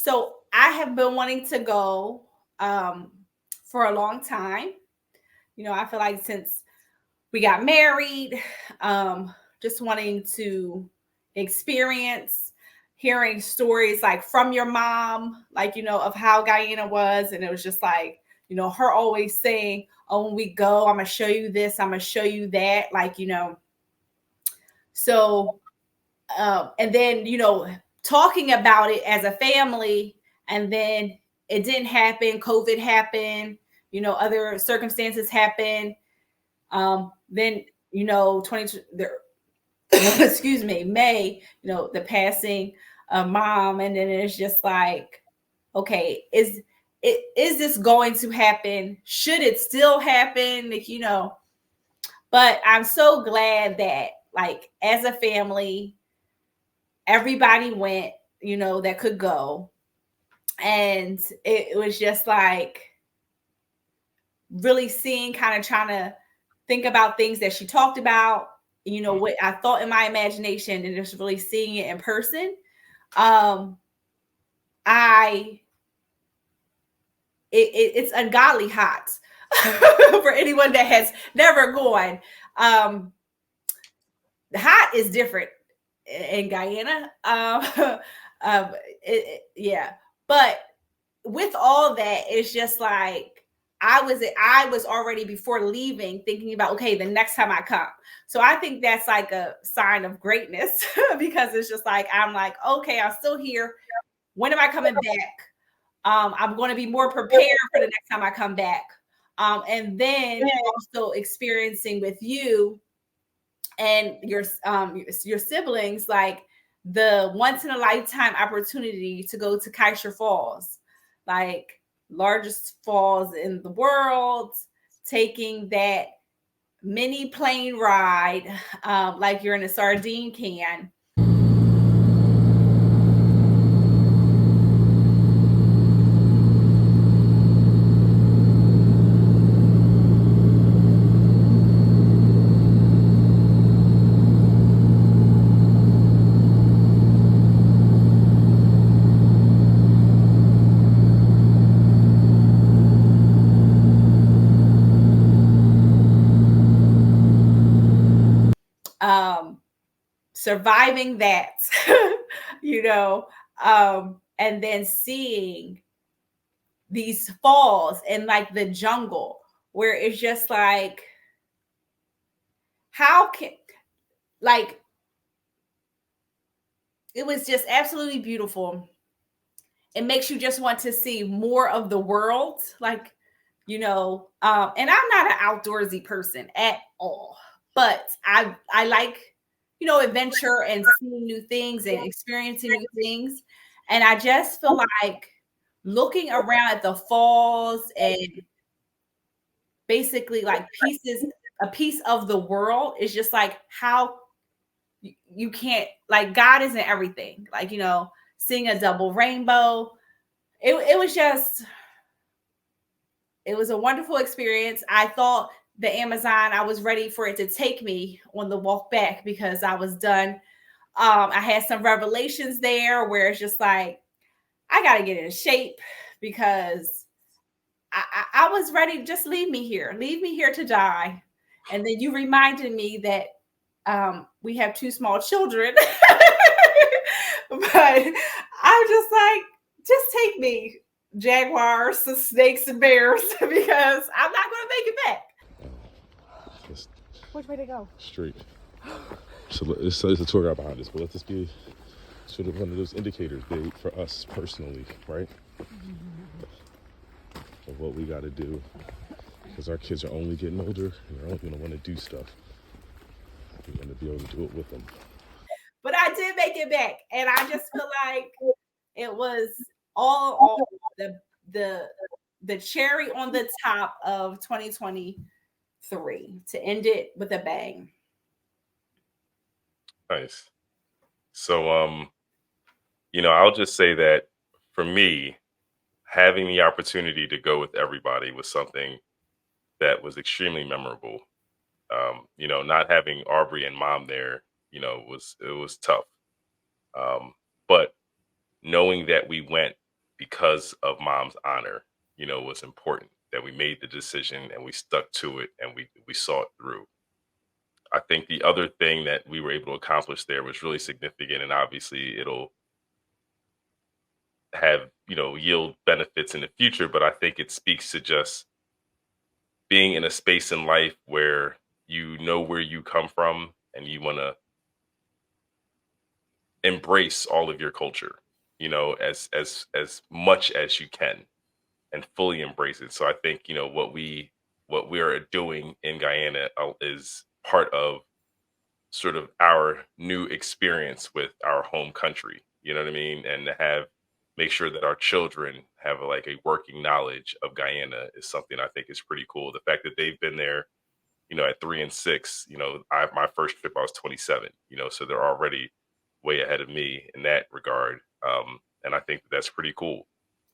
So I have been wanting to go for a long time. I feel like since we got married, just wanting to experience hearing stories like from your mom, like, of how Guyana was. And it was just like, her always saying, oh, when we go, I'm going to show you this, I'm going to show you that. Like, so, and then, talking about it as a family, and then it didn't happen. COVID happened, other circumstances happened. Then, 20, excuse me, May, the passing of mom. And then it's just like, okay, is this going to happen? Should it still happen? But I'm so glad that, like, as a family, everybody went, that could go. And it was just like really seeing, kind of trying to think about things that she talked about, what I thought in my imagination, and just really seeing it in person. It's ungodly hot for anyone that has never gone. The hot is different in Guyana. Yeah. But with all that, it's just like, I was already, before leaving, thinking about, okay, the next time I come. So I think that's like a sign of greatness because it's just like, I'm like, okay, I'm still here. When am I coming back? I'm going to be more prepared for the next time I come back. And then also experiencing with you and your siblings, like the once in a lifetime opportunity to go to Kaiser Falls, like largest falls in the world, taking that mini plane ride, like you're in a sardine can. Surviving that, and then seeing these falls and like the jungle, where it's just like, how can, like, it was just absolutely beautiful. It makes you just want to see more of the world, like, and I'm not an outdoorsy person at all, but I like, adventure and seeing new things and experiencing new things. And I just feel like looking around at the falls and basically like a piece of the world is just like, how you can't, like, God isn't everything. Like, seeing a double rainbow. It was a wonderful experience. I thought the Amazon, I was ready for it to take me on the walk back because I was done. I had some revelations there where it's just like, I got to get in shape because I was ready. Just leave me here to die. And then you reminded me that we have 2 small children, but I'm just like, just take me, jaguars, snakes, and bears, because I'm not going to make it back. Which way to go? Straight. So it's a tour guide behind us, but let this be sort of one of those indicators for us personally, right? Of what we got to do, because our kids are only getting older and they're only going to want to do stuff. We're going to be able to do it with them. But I did make it back, and I just feel like it was all the cherry on the top of 2023 to end it with a bang. Nice. So, I'll just say that for me, having the opportunity to go with everybody was something that was extremely memorable. Not having Aubrey and Mom there, it was tough. But knowing that we went because of mom's honor, was important, that we made the decision and we stuck to it and we saw it through. I think the other thing that we were able to accomplish there was really significant, and obviously it'll have, yield benefits in the future, but I think it speaks to just being in a space in life where you know where you come from and you want to embrace all of your culture, as much as you can, and fully embrace it. So I think, what we are doing in Guyana is part of sort of our new experience with our home country. You know what I mean? And to make sure that our children have like a working knowledge of Guyana is something I think is pretty cool. The fact that they've been there, at 3 and 6, my first trip I was 27, so they're already way ahead of me in that regard. And I think that's pretty cool.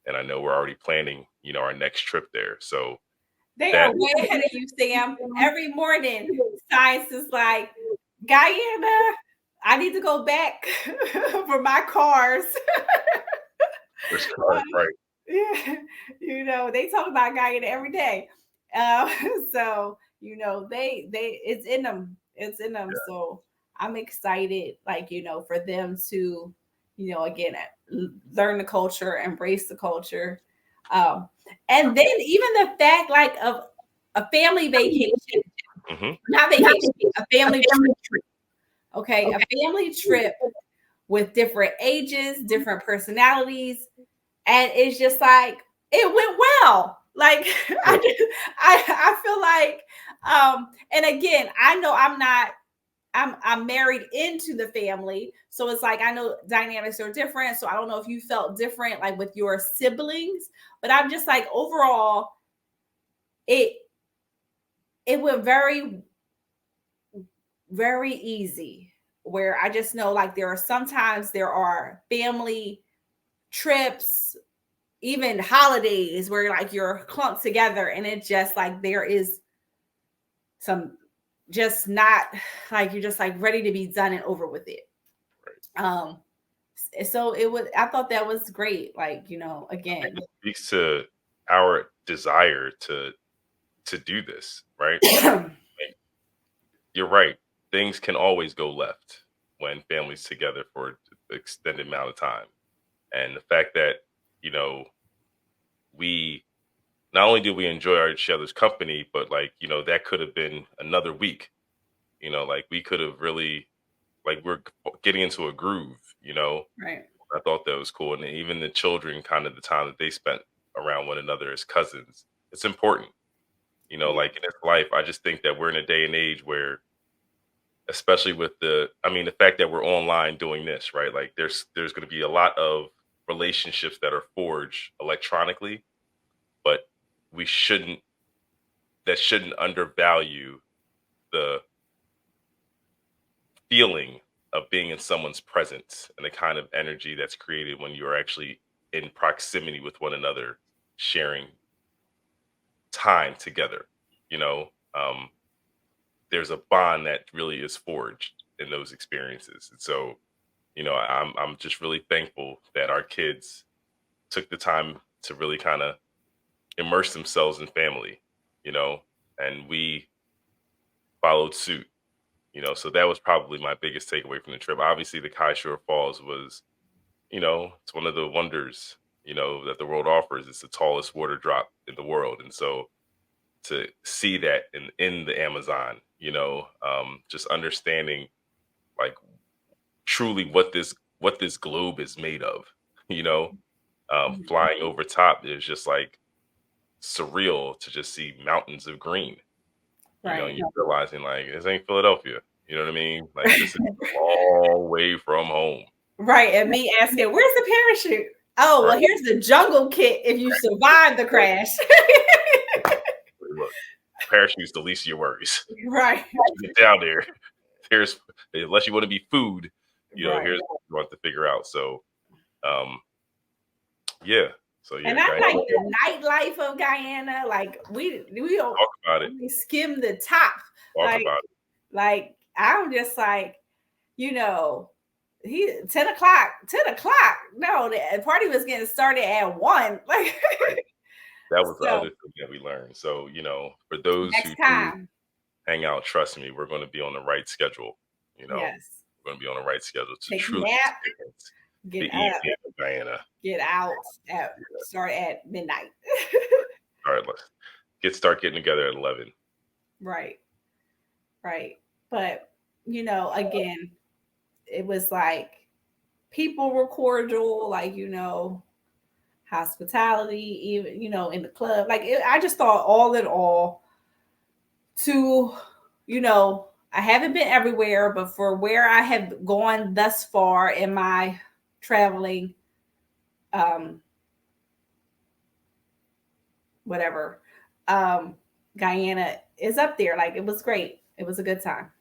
And I know we're already planning, our next trip there. So they are way ahead of you, Sam. Every morning, science is like, Guyana, I need to go back for my cars. Right. Yeah, they talk about Guyana every day. So they it's in them. It's in them. Yeah. So I'm excited, for them to, again, learn the culture, embrace the culture. And then even the fact of a family vacation, not vacation, a family trip. Okay, a family trip with different ages, different personalities, and it's just like it went well. Like I feel like, and again, I know I'm married into the family, so it's like I know dynamics are different. So I don't know if you felt different like with your siblings, but I'm just like overall, it went very, very easy. Where I just know sometimes there are family trips, even holidays where you're clumped together and it just there is some just not you're just ready to be done and over with it. Right. So I thought that was great. Again, it speaks to our desire to do this, right? You're right. Things can always go left when families together for an extended amount of time. And the fact that, we not only do we enjoy each other's company, but that could have been another week. We could have really we're getting into a groove, Right. I thought that was cool. And even the children, kind of the time that they spent around one another as cousins, it's important. In this life, I just think that we're in a day and age where, especially with the fact that we're online doing this, right? There's going to be a lot of relationships that are forged electronically, but shouldn't undervalue the feeling of being in someone's presence and the kind of energy that's created when you're actually in proximity with one another, sharing time together. There's a bond that really is forged in those experiences. And so, I'm just really thankful that our kids took the time to really kind of immerse themselves in family, and we followed suit. So that was probably my biggest takeaway from the trip. Obviously, the Kaishore Falls was, it's one of the wonders, that the world offers. It's the tallest water drop in the world. And so to see that in the Amazon, just understanding truly what this globe is made of, flying over top is just surreal to just see mountains of green. Right. You're realizing this ain't Philadelphia. You know what I mean? This is a long way from home. Right. And me asking, where's the parachute? Oh, well, here's the jungle kit if you survive the crash. Look, parachute's the least of your worries. Right. You get down there, unless you want to be food, here's what you want to figure out. So, yeah. So yeah, and I like the nightlife of Guyana. We don't talk about it. We skim the top. Talk about it. I'm just he 10 o'clock. No, the party was getting started at 1. Like That was the so other thing that we learned. So, for those who next do time. hang out, trust me, we're going to be on the right schedule. Yes. We're going to be on the right schedule to Take a truly nap, experience the get up, evening of Guyana. get out start at midnight. All right, let's start getting together at 11. Right. Right. But again, it was like people were cordial, like, hospitality, even, in the club. Like I just thought all in all to, I haven't been everywhere, but for where I have gone thus far in my traveling, whatever, Guyana is up there. Like it was great. It was a good time.